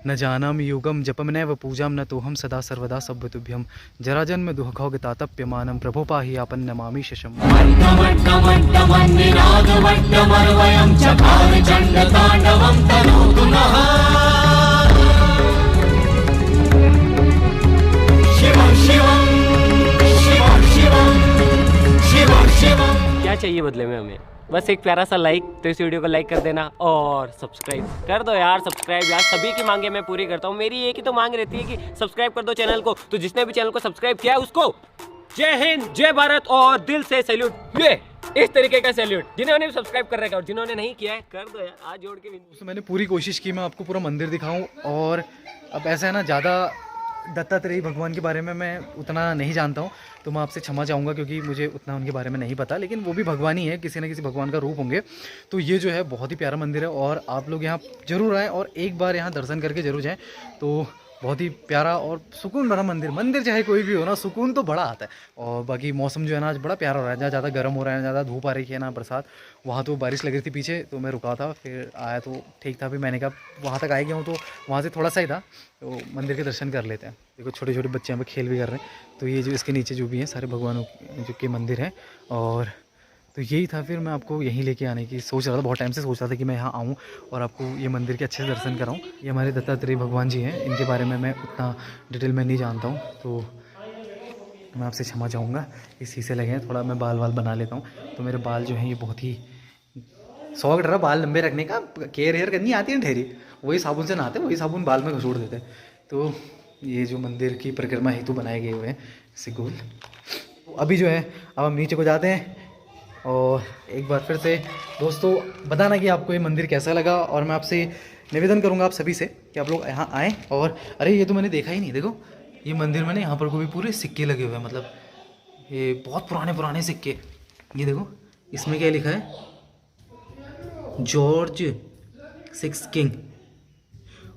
न जानामि योगम जपम नैव पूजाम न तोहम सदा सर्वदा सभ्यतुभ्यम जराजन्म दुःखौ तातप्यमानं प्रभो पाहि आपन् नमामि शशम्। क्या चाहिए बदले में हमें? बस एक प्यारा सा लाइक, तो इस वीडियो को लाइक कर देना और सब्सक्राइब कर दो यार। सब्सक्राइब यार, सभी की मांगे मैं पूरी करता हूँ। मेरी एक ही तो मांग रहती है कि सब्सक्राइब कर दो चैनल को। तो जिसने भी चैनल को सब्सक्राइब किया है उसको जय हिंद, जय भारत और दिल से सैल्यूट। ये इस तरीके का सैल्यूट जिन्होंने भी सब्सक्राइब कर रखा है और जिन्होंने नहीं किया है कर दो यार, आज जोड़ के। तो मैंने पूरी कोशिश की मैं आपको पूरा मंदिर दिखाऊं, और अब ऐसा है ना, ज़्यादा दत्तात्रेय भगवान के बारे में मैं उतना नहीं जानता हूं, तो मैं आपसे क्षमा चाहूँगा क्योंकि मुझे उतना उनके बारे में नहीं पता, लेकिन वो भी भगवान ही है, किसी न किसी भगवान का रूप होंगे। तो ये जो है बहुत ही प्यारा मंदिर है और आप लोग यहाँ ज़रूर आएँ और एक बार यहाँ दर्शन करके ज़रूर जाएँ। तो बहुत ही प्यारा और सुकून भरा मंदिर चाहे कोई भी हो ना, सुकून तो बड़ा आता है। और बाकी मौसम जो है ना आज बड़ा प्यारा हो रहा है, जहाँ ज़्यादा गर्म हो रहा है, ज़्यादा धूप आ रही है ना बरसात, वहाँ तो बारिश लग रही थी पीछे, तो मैं रुका था, फिर आया तो ठीक था। फिर मैंने कहा वहाँ तक आ गया हूँ तो वहाँ से थोड़ा सा ही था, तो मंदिर के दर्शन कर लेते हैं। देखो छोटे छोटे बच्चे यहाँ पे खेल भी कर रहे हैं। तो ये जो इसके नीचे जो भी हैं सारे भगवानों जो के मंदिर हैं, और तो यही था। फिर मैं आपको यहीं लेके आने की सोच रहा था, बहुत टाइम से सोच रहा था कि मैं यहाँ आऊँ और आपको ये मंदिर के अच्छे से दर्शन कराऊँ। ये हमारे दत्तात्रेय भगवान जी हैं, इनके बारे में मैं उतना डिटेल में नहीं जानता हूँ, तो मैं आपसे क्षमा चाहूँगा। इस शीशे लगे हैं, थोड़ा मैं बाल बना लेता हूँ। तो मेरे बाल जो हैं ये बहुत ही शौक रहा बाल लंबे रखने का, केयर हेयर करनी आती है ढेरी, वही साबुन से नहाते, वही साबुन बाल में घसूड़ देते हैं। तो ये जो मंदिर की परिक्रमा हेतु बनाए गए हुए हैं इसे गोल। अभी जो है अब हम नीचे को जाते हैं, और एक बार फिर से दोस्तों बताना कि आपको ये मंदिर कैसा लगा। और मैं आपसे निवेदन करूंगा आप सभी से कि आप लोग यहाँ आएँ। और अरे ये तो मैंने देखा ही नहीं, देखो ये मंदिर में ना यहाँ पर कोई पूरे सिक्के लगे हुए हैं, मतलब ये बहुत पुराने सिक्के। ये देखो इसमें क्या लिखा है, जॉर्ज 6 किंग।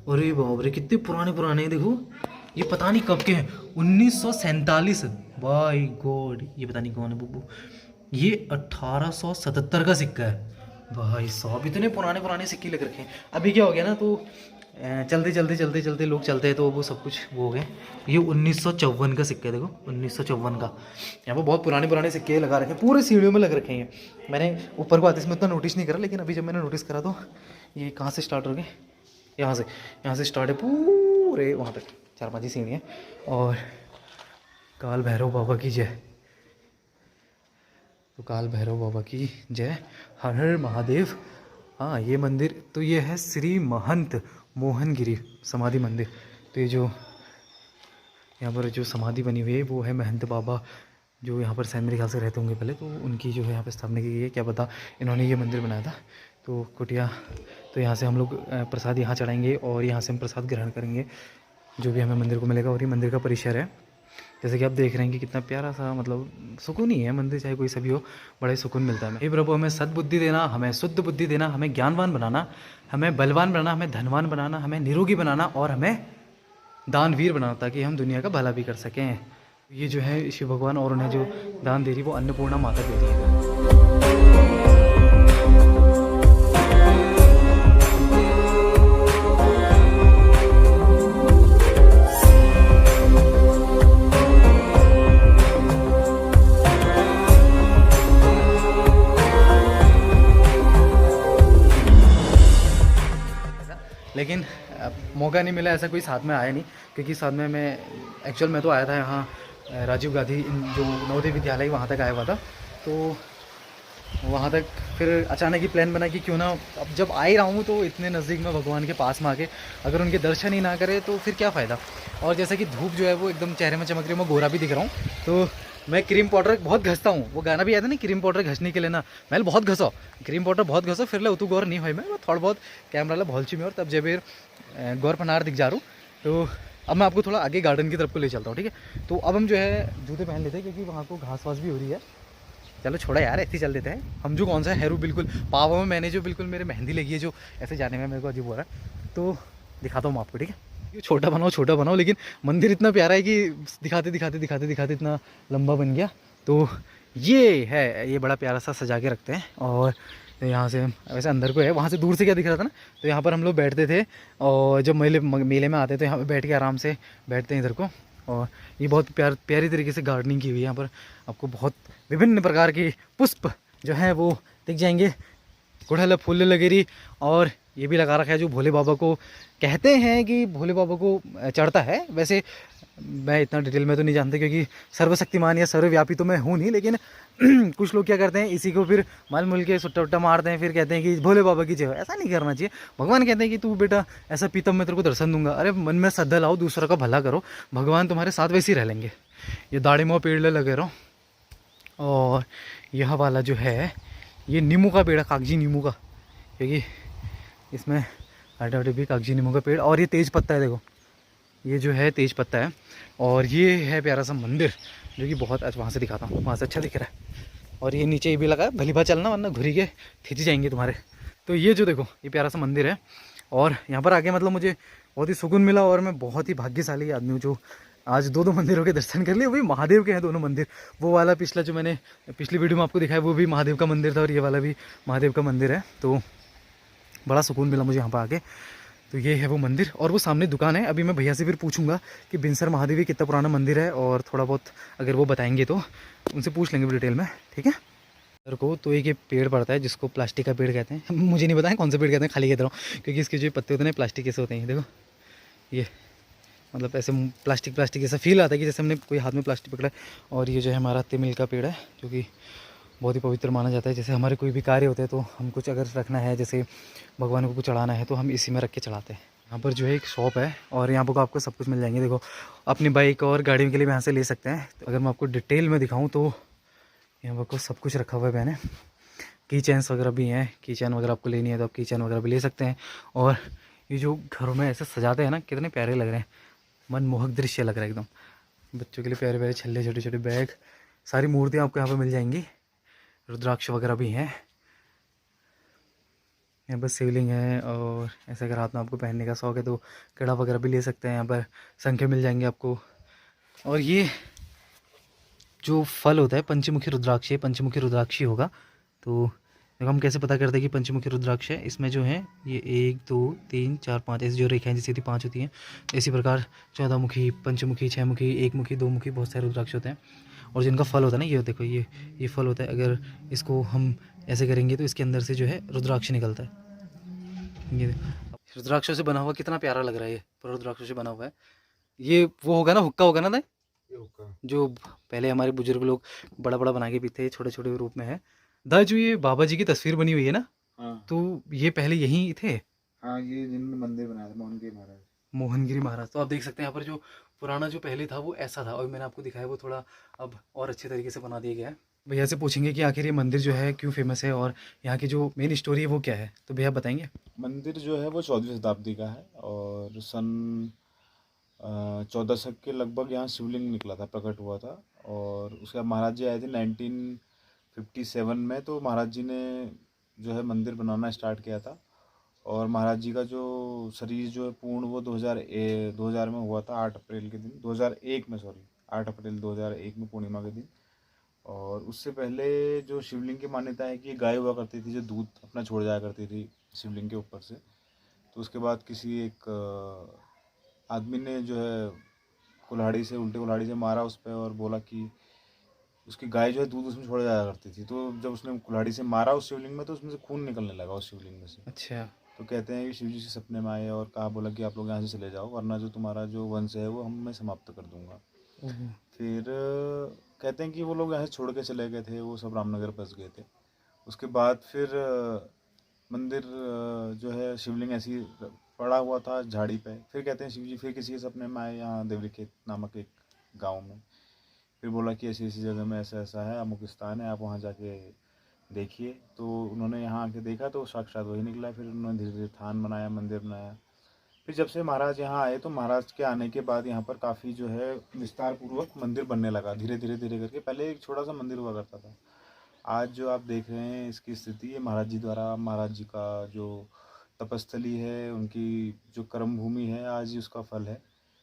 अरे बाप रे कितने पुराने हैं, देखो ये पता नहीं कब के हैं, 1947। बाय गॉड, ये पता नहीं कौन है बुब्बू। ये 1877 का सिक्का है भाई साहब, इतने पुराने सिक्के लग रखे हैं। अभी क्या हो गया ना, तो चलते लोग चलते हैं तो वो सब कुछ वो हो गए। ये 1954 का सिक्का है, देखो 1954 का। यहाँ पर बहुत पुराने सिक्के लगा रखे हैं, पूरे सीढ़ियों में लग रखे हैं। मैंने ऊपर को आते इसमें उतना नोटिस नहीं करा, लेकिन अभी जब मैंने नोटिस करा तो ये कहाँ से स्टार्ट हो गए, यहाँ से स्टार्ट है पूरे वहाँ तक 4-5 ही सीढ़ियाँ। और काल भैरव बाबा की जय, तो काल भैरव बाबा की जय, हर हर महादेव। हाँ ये मंदिर तो ये है श्री महंत मोहनगिरी समाधि मंदिर। तो ये जो यहाँ पर जो समाधि बनी हुई है वो है महंत बाबा, जो यहाँ पर शायद मेरे ख्याल से रहते होंगे पहले, तो उनकी जो है यहाँ पर स्थापना की गई है, क्या पता इन्होंने ये मंदिर बनाया था। तो कुटिया, तो यहाँ से हम लोग प्रसाद यहाँ चढ़ाएंगे और यहाँ से हम प्रसाद ग्रहण करेंगे जो भी हमें मंदिर को मिलेगा। और ये मंदिर का परिसर है, जैसे कि आप देख रहे हैं कि कितना प्यारा सा, मतलब सुकून ही है मंदिर, चाहे कोई सभी हो बड़ा ही सुकून मिलता है। हे प्रभु हमें सद्बुद्धि देना, हमें शुद्ध बुद्धि देना, हमें ज्ञानवान बनाना, हमें बलवान बनाना, हमें धनवान बनाना, हमें निरोगी बनाना और हमें दानवीर बनाना, ताकि हम दुनिया का भला भी कर सकें। ये जो है शिव भगवान, और उन्हें जो दान दे रही वो अन्नपूर्णा माता देती है। लेकिन मौका नहीं मिला, ऐसा कोई साथ में आया नहीं, क्योंकि साथ में मैं एक्चुअल में तो आया था यहाँ राजीव गांधी जो नवोदय विद्यालय वहाँ तक आया हुआ था। तो वहाँ तक फिर अचानक ही प्लान बना कि क्यों ना, अब जब आ ही रहा हूँ तो इतने नज़दीक में भगवान के पास में आके अगर उनके दर्शन ही ना करे तो फिर क्या फ़ायदा। और जैसा कि धूप जो है वो एकदम चेहरे में चमक रही है, मैं गोरा भी दिख रहा हूँ, तो मैं क्रीम पाउडर बहुत घसता हूँ। वो गाना भी आया था ना, क्रीम पाउडर घसने के लिए ना, मैं बहुत घसो क्रीम पाउडर बहुत घसो, फिर ले उतू गौर नहीं हुई मैं थोड़ा बहुत कैमरा ला भौलची में, और तब जब गौर पनार दिख जा रहा हूँ। तो अब मैं आपको थोड़ा आगे गार्डन की तरफ को ले चलता हूँ, ठीक है। तो अब हम जो है जूते पहन लेते हैं, क्योंकि वहाँ को घास वास भी हो रही है। चलो छोड़ा यार, ऐसे ही चल देते हैं। हम जो कौन सा हरू बिल्कुल पावा में मैंने जो बिल्कुल मेरे मेहंदी लगी है, जो ऐसे जाने में मेरे को अजीब हो रहा है, तो दिखाता हूँ मैं आपको, ठीक है। ये छोटा बनाओ, लेकिन मंदिर इतना प्यारा है कि दिखाते इतना लंबा बन गया। तो ये है, ये बड़ा प्यारा सा सजा के रखते हैं। और तो यहाँ से वैसे अंदर को है, वहाँ से दूर से क्या दिख रहा था ना, तो यहाँ पर हम लोग बैठते थे और जब मेले में आते तो यहाँ पे बैठ के आराम से बैठते हैं इधर को। और ये बहुत प्यारी तरीके से गार्डनिंग की हुई है यहाँ पर, आपको बहुत विभिन्न प्रकार के पुष्प जो हैं वो दिख जाएंगे, गुड़हल फूल लगेरी। और ये भी लगा रखा है जो भोले बाबा को कहते हैं कि भोले बाबा को चढ़ता है। वैसे मैं इतना डिटेल में तो नहीं जानता क्योंकि सर्वशक्तिमान या सर्वव्यापी तो मैं हूँ नहीं, लेकिन कुछ लोग क्या करते हैं इसी को फिर मल मुल के सुट्टा उट्टा मारते हैं, फिर कहते हैं कि भोले बाबा की जय हो। ऐसा नहीं करना चाहिए। भगवान कहते हैं कि तू बेटा ऐसा पीतम मैं तेरे को दर्शन दूंगा। अरे मन में श्रद्धा लाओ, दूसरा का भला करो, भगवान तुम्हारे साथ वैसे ही रह लेंगे। ये दाढ़ी पेड़ लगे रहो। और यह वाला जो है ये नींबू का पेड़ है, कागजी नींबू का, क्योंकि इसमें आटे भी कागजी नींबू का पेड़। और ये तेज पत्ता है, देखो ये जो है तेज पत्ता है। और ये है प्यारा सा मंदिर जो कि बहुत अच्छा, वहाँ से दिखाता हूँ, वहाँ से अच्छा दिख रहा है। और ये नीचे ये भी लगा है, भली भात चलना वरना घुरी के खिंच जाएंगे तुम्हारे। तो ये जो देखो ये प्यारा सा मंदिर है और यहाँ पर आके मतलब मुझे बहुत ही सुकून मिला। और मैं बहुत ही भाग्यशाली आदमी हूँ जो आज दो मंदिरों के दर्शन कर लिए, वो भी महादेव के हैं दोनों मंदिर। वो वाला पिछला जो मैंने पिछली वीडियो में आपको दिखाया वो भी महादेव का मंदिर था और ये वाला भी महादेव का मंदिर है। तो बड़ा सुकून मिला मुझे यहाँ पर आके। तो ये है वो मंदिर और वो सामने दुकान है। अभी मैं भैया से फिर पूछूंगा कि बिनसर महादेवी कितना पुराना मंदिर है और थोड़ा बहुत अगर वो बताएंगे तो उनसे पूछ लेंगे डिटेल में, ठीक है। सर को तो एक ये पेड़ पड़ता है जिसको प्लास्टिक का पेड़ कहते हैं, मुझे नहीं पता कौन सा पेड़ कहते हैं, खाली कहता हूँ क्योंकि इसके जो पत्ते होते हैं प्लास्टिक कैसे होते हैं। देखो ये मतलब ऐसे प्लास्टिक ऐसा फील आता है कि जैसे हमने कोई हाथ में प्लास्टिक पकड़ा है। और ये जो है हमारा तिमिल का पेड़ है जो कि बहुत ही पवित्र माना जाता है। जैसे हमारे कोई भी कार्य होते हैं तो हम कुछ अगर रखना है, जैसे भगवान को कुछ चढ़ाना है तो हम इसी में रख के चढ़ाते हैं। यहाँ पर जो है एक शॉप है और यहाँ पर आपको सब कुछ मिल जाएंगे। देखो अपनी बाइक और गाड़ियों के लिए यहाँ से ले सकते हैं। तो अगर मैं आपको डिटेल में दिखाऊँ तो यहाँ पर सब कुछ रखा हुआ है मैंने, की चैन्स वगैरह भी हैं। की चैन वगैरह आपको लेनी है तो आप की चैन वगैरह भी ले सकते हैं। और ये जो घरों में ऐसे सजाते हैं ना, कितने प्यारे लग रहे हैं, मनमोहक दृश्य लग रहा है एकदम। बच्चों के लिए प्यारे प्यारे छल्ले, छोटे छोटे बैग, सारी मूर्तियाँ आपको यहाँ पर मिल जाएंगी। रुद्राक्ष वगैरह भी हैं यहाँ पर, शिवलिंग है। और ऐसे अगर हाथ में आपको पहनने का शौक है तो कड़ा वगैरह भी ले सकते हैं। यहाँ पर शंखे मिल जाएंगे आपको। और ये जो फल होता है पंचमुखी रुद्राक्ष, पंचमुखी रुद्राक्षी होगा। तो देखो हम कैसे पता करते हैं कि पंचमुखी रुद्राक्ष है। इसमें जो है ये 1 2 3 4 5 ऐसी जो रेखाएं जैसी 5 होती हैं, इसी प्रकार 14 मुखी, पंचमुखी, 6 मुखी, 1 मुखी, 2 मुखी बहुत सारे रुद्राक्ष होते हैं। और जिनका फल होता है ना, ये देखो ये फल होता है। अगर इसको हम ऐसे करेंगे तो इसके अंदर से जो है रुद्राक्ष निकलता है। ये रुद्राक्षों से बना हुआ कितना प्यारा लग रहा है, ये पूरा रुद्राक्षों से बना हुआ है। ये वो होगा ना, हुक्का होगा ना, जो पहले हमारे बुजुर्ग लोग बड़ा बड़ा बना के पीते, छोटे छोटे रूप में है। जो ये बाबा जी की तस्वीर बनी हुई है ना, हाँ। तो ये पहले यहीं थे। हाँ, ये जिन्होंने मंदिर बनाया था मोहनगिरी महाराज। मोहनगिरी महाराज। तो आप देख सकते हैं यहाँ पर जो पुराना जो पहले था वो ऐसा था और मैंने आपको दिखाया वो थोड़ा अब और अच्छे तरीके से बना दिया गया है। भैया से पूछेंगे कि आखिर ये मंदिर जो है क्यों फेमस है और यहाँ की जो मेन स्टोरी है वो क्या है, तो भैया बताएंगे। मंदिर जो है वो 14वीं शताब्दी का है और सन 1400 के लगभग यहाँ शिवलिंग निकला था, प्रकट हुआ था। और उसके बाद महाराज जी आए थे 1957 में। तो महाराज जी ने जो है मंदिर बनाना स्टार्ट किया था। और महाराज जी का जो शरीर जो है पूर्ण वो 2000 में हुआ था, 8 अप्रैल के दिन, 2001 में, सॉरी 8 अप्रैल 2001 में पूर्णिमा के दिन। और उससे पहले जो शिवलिंग की मान्यता है कि ये गाय हुआ करती थी जो दूध अपना छोड़ जाया करती थी शिवलिंग के ऊपर से। तो उसके बाद किसी एक आदमी ने जो है कुल्हाड़ी से, उल्टे कुल्हाड़ी से मारा उस पर और बोला कि उसकी गाय जो है दूध उसमें छोड़ जाया करती थी। तो जब उसने कुल्हाड़ी से मारा उस शिवलिंग में तो उसमें से खून निकलने लगा उस शिवलिंग में से। अच्छा। तो कहते हैं कि शिव जी से सपने में आए और कहा, बोला कि आप लोग यहाँ से चले जाओ वरना जो तुम्हारा जो वंश है वो मैं समाप्त कर दूंगा। फिर कहते हैं कि वो लोग यहाँ से छोड़ के चले गए थे, वो सब रामनगर बस गए थे। उसके बाद फिर मंदिर जो है शिवलिंग ऐसी पड़ा हुआ था झाड़ी पे। फिर कहते हैं शिव जी फिर किसी के सपने में आए यहाँ देवरीखेत नामक एक गांव में। फिर बोला कि ऐसी ऐसी जगह में ऐसा ऐसा है, अमुक स्थान है, आप वहाँ जाके देखिए। तो उन्होंने यहाँ आके देखा तो साक्षात वही निकला। फिर उन्होंने धीरे धीरे थान बनाया, मंदिर बनाया। फिर जब से महाराज यहाँ आए तो महाराज के आने के बाद यहाँ पर काफ़ी जो है विस्तार पूर्वक मंदिर बनने लगा, धीरे धीरे धीरे करके। पहले एक छोटा सा मंदिर हुआ करता था। आज जो आप देख रहे हैं इसकी स्थिति ये महाराज जी द्वारा, महाराज जी का जो तपस्थली है, उनकी जो कर्म भूमि है, आज ही उसका फल है।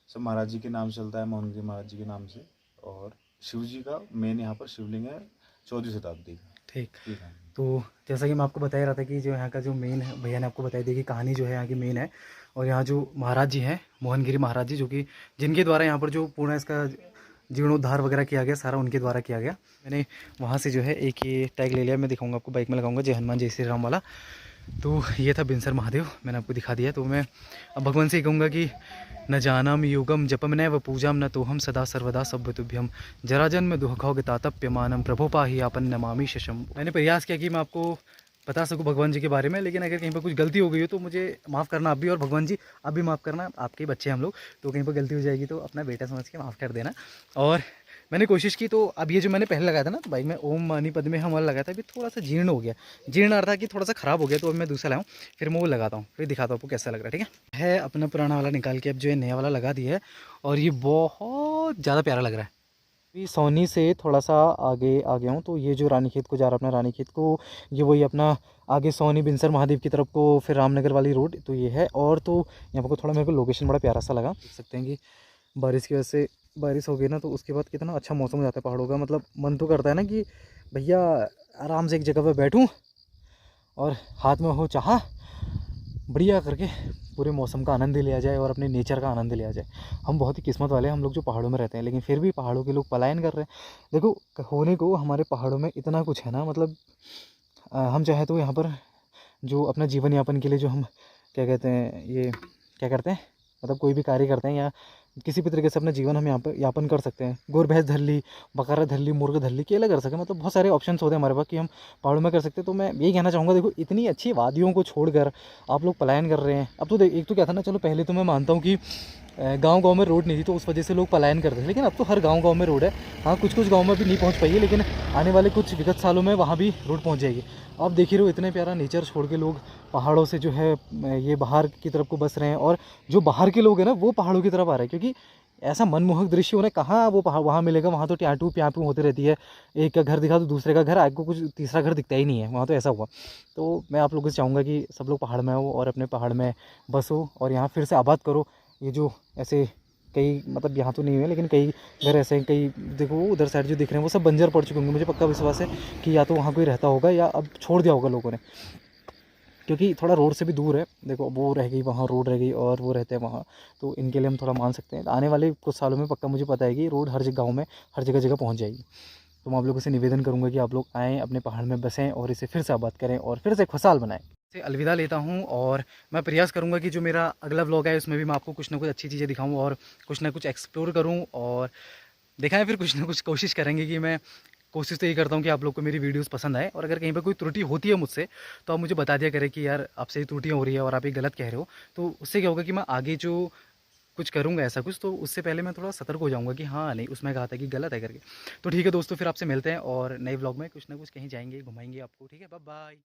सब महाराज जी के नाम चलता है, मोहनगिरी महाराज जी के नाम से। और शिव जी का मेन यहाँ पर शिवलिंग है 14वीं शताब्दी का। ठीक। ठीक है। तो जैसा कि मैं आपको बता ही रहा था कि जो यहाँ का जो मेन है, भैया ने आपको बताई दी कि कहानी जो है यहाँ की मेन है। और यहाँ जो महाराज जी हैं, मोहनगिरी महाराज जी, जो कि जिनके द्वारा यहाँ पर जो पूर्ण इसका जीर्णोद्धार वगैरह किया गया, सारा उनके द्वारा किया गया। मैंने वहाँ से जो है एक ये टैग ले लिया, मैं दिखाऊंगा आपको, बाइक में लगाऊंगा, जय हनुमान जय श्री राम वाला। तो ये था बिनसर महादेव, मैंने आपको दिखा दिया। तो मैं अब भगवान से ही कहूँगा कि न जानम योगम जपम न व पूजाम न तो हम सदा सर्वदा सभ्यतुभ्यम जराजन्म दुःखौग तातप्यमानम प्रभो पाहि आपन नमामि शशम। मैंने प्रयास किया कि मैं आपको बता सकूं भगवान जी के बारे में, लेकिन अगर कहीं पर कुछ गलती हो गई हो तो मुझे माफ़ करना आप भी, और भगवान जी आप भी माफ़ करना, आपके बच्चे हम लोग, तो कहीं पर गलती हो जाएगी तो अपना बेटा समझ के माफ़ कर देना। और मैंने कोशिश की, तो अब ये जो मैंने पहले लगाया था ना, तो बाइक में ओम मानी पद में हम वाला लगाया था, अभी थोड़ा सा जीर्ण हो गया, जीर्ण अर्थ था कि थोड़ा सा ख़राब हो गया, तो अब मैं दूसरा लाऊँ, फिर मैं वो लगाता हूँ, फिर दिखाता हूँ आपको कैसा लग रहा है। ठीक है अपना पुराना वाला निकाल के अब जो है नया वाला लगा दिया है, और ये बहुत ज़्यादा प्यारा लग रहा है। अभी सोनी से थोड़ा सा आगे आ गया हूँ, तो ये जो रानीखेत को जा रहा है, अपना रानीखेत को, ये वही अपना आगे सोनी बिनसर महादेव की तरफ को, फिर रामनगर वाली रोड, तो ये है। और तो यहाँ पर थोड़ा मेरे को लोकेशन बड़ा प्यारा सा लगा, देख सकते हैं कि बारिश की वजह से, बारिश हो गई ना तो उसके बाद कितना अच्छा मौसम हो जाता है पहाड़ों का। मतलब मन तो करता है ना कि भैया आराम से एक जगह पर बैठूँ और हाथ में हो चाह बढ़िया करके पूरे मौसम का आनंद लिया जाए और अपने नेचर का आनंद लिया जाए। हम बहुत ही किस्मत वाले हैं हम लोग जो पहाड़ों में रहते हैं, लेकिन फिर भी पहाड़ों के लोग पलायन कर रहे हैं। देखो होने को हमारे पहाड़ों में इतना कुछ है ना, मतलब हम चाहे तो यहाँ पर जो अपना जीवन यापन के लिए जो हम क्या कहते हैं, ये क्या करते हैं, मतलब कोई भी कार्य करते हैं या किसी भी तरीके से अपना जीवन हम यहाँ पर यापन कर सकते हैं। गोर भैंस धर ली, बकरा धर ली, मुर्ग धर ली, केला कर सकें, मतलब बहुत सारे ऑप्शंस होते हैं हमारे पास कि हम पहाड़ों में कर सकते हैं। तो मैं यही कहना चाहूँगा, देखो इतनी अच्छी वादियों को छोड़कर आप लोग पलायन कर रहे हैं। अब तो एक तो क्या था ना, चलो पहले तो मैं मानता हूँ कि गांव-गांव में रोड नहीं थी तो उस वजह से लोग पलायन करते थे, लेकिन अब तो हर गांव-गांव में रोड है। हाँ कुछ गांव में भी नहीं पहुंच पाई है, लेकिन आने वाले कुछ विगत सालों में वहाँ भी रोड पहुंच जाएगी। आप देख ही रहे हो इतने प्यारा नेचर छोड़ के लोग पहाड़ों से जो है ये बाहर की तरफ को बस रहे हैं, और जो बाहर के लोग हैं ना वो पहाड़ों की तरफ आ रहे हैं, क्योंकि ऐसा मनमोहक दृश्य उन्हें कहाँ वो पहाड़ वहाँ मिलेगा। वहाँ तो ट्याटू प्यापू होती रहती है, एक का घर दिखा तो दूसरे का घर, आगे को कुछ तीसरा घर दिखता ही नहीं है वहाँ, तो ऐसा हुआ। तो मैं आप लोगों से चाहूँगा कि सब लोग पहाड़ में आओ और अपने पहाड़ में बसो और यहाँ फिर से आबाद करो। ये जो ऐसे कई, मतलब यहाँ तो नहीं है लेकिन कई घर ऐसे हैं, कई देखो उधर साइड जो दिख रहे हैं वो सब बंजर पड़ चुके होंगे। मुझे पक्का विश्वास है कि या तो वहाँ कोई रहता होगा या अब छोड़ दिया होगा लोगों ने, क्योंकि थोड़ा रोड से भी दूर है। देखो वो रह गई वहाँ, रोड रह गई और वो रहते हैं वहाँ, तो इनके लिए हम थोड़ा मान सकते हैं। आने वाले कुछ सालों में पक्का मुझे पता है कि रोड हर गाँव में हर जगह जगह पहुँच जाएगी। तो मैं आप लोगों से निवेदन करूँगा कि आप लोग आएँ, अपने पहाड़ में बसें और इसे फिर से आबाद करें और फिर से खुशहाल बनाएं। से अलविदा लेता हूँ, और मैं प्रयास करूँगा कि जो मेरा अगला व्लॉग है उसमें भी मैं आपको कुछ ना कुछ अच्छी चीज़ें दिखाऊँ और कुछ ना कुछ एक्सप्लोर करूँ और दिखाएं। फिर कुछ ना कुछ कोशिश करेंगे कि मैं कोशिश तो यही करता हूँ कि आप लोग को मेरी वीडियोस पसंद आए, और अगर कहीं पर कोई त्रुटि होती है मुझसे तो आप मुझे बता दिया करें कि यार आपसे ये त्रुटियाँ हो रही है और आप ये गलत कह रहे हो। तो उससे क्या होगा कि मैं आगे जो कुछ करूँगा ऐसा कुछ, तो उससे पहले मैं थोड़ा सतर्क हो जाऊँगा कि हाँ नहीं उसमें कहा था कि गलत है करके। तो ठीक है दोस्तों, फिर आपसे मिलते हैं और नए व्लॉग में कुछ ना कुछ कहीं जाएंगे, घुमाएंगे आपको। ठीक है, बाय बाय।